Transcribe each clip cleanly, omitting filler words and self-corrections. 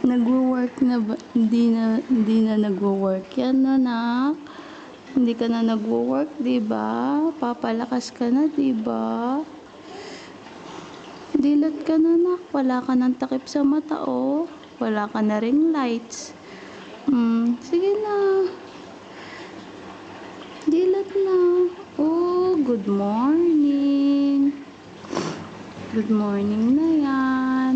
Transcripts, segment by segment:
Nagwo-work na ba? Hindi na nagwo-work yan, anak. Hindi ka na nagwo-work, 'di ba? Papalakas ka na, 'di ba? Dilat ka na, anak. Wala ka ng takip sa mata, oh. Wala ka na ring lights. Sige na. Dilat na. Oh, good morning. Good morning na yan.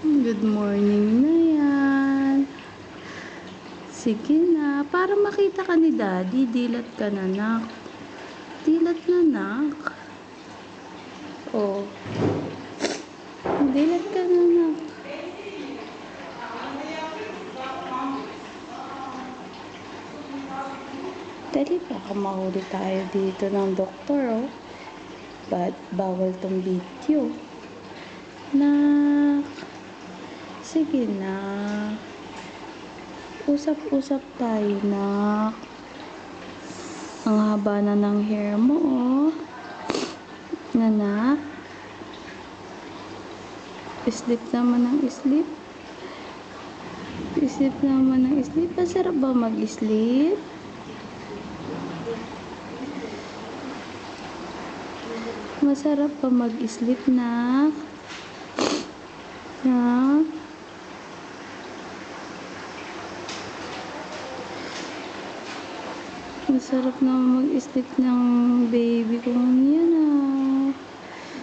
Good morning na yan. Sige na. Para makita ka ni Daddy, dilat ka na, nak. Dilat na, nak. Oh. Dilat ka na, nak. Dali, baka mahuli tayo dito ng doktor, oh. Bawal tong video. Nak. Sige na. Usap-usap tayo, nak. Ang haba na ng hair mo, oh. Nanak. Sleep naman ng sleep. Sleep naman ng sleep. Masarap ba mag-sleep? Masarap ba mag-sleep, nak? Nak? Masarap na mag-sleep ng baby ko yan, ah.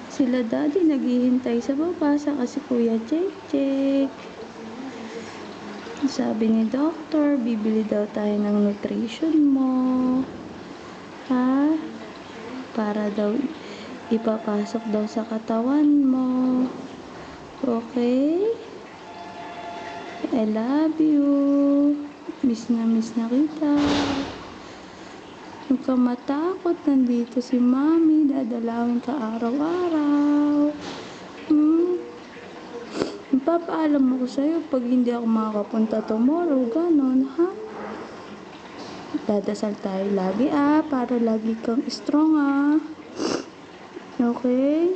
Sila Daddy naghihintay sa baba sa kasi Kuya Jake. Sabi ni Doctor, bibili daw tayo ng nutrition mo. Ha? Para daw ipapasok daw sa katawan mo. Okay? I love you. Miss na kita. Huwag ka matakot. Nandito si Mami. Dadalawin ka araw-araw. Papaalam ako sa'yo pag hindi ako makakapunta tomorrow. Ganon, ha? Dadasal tayo lagi, para lagi kang strong, ha? Okay?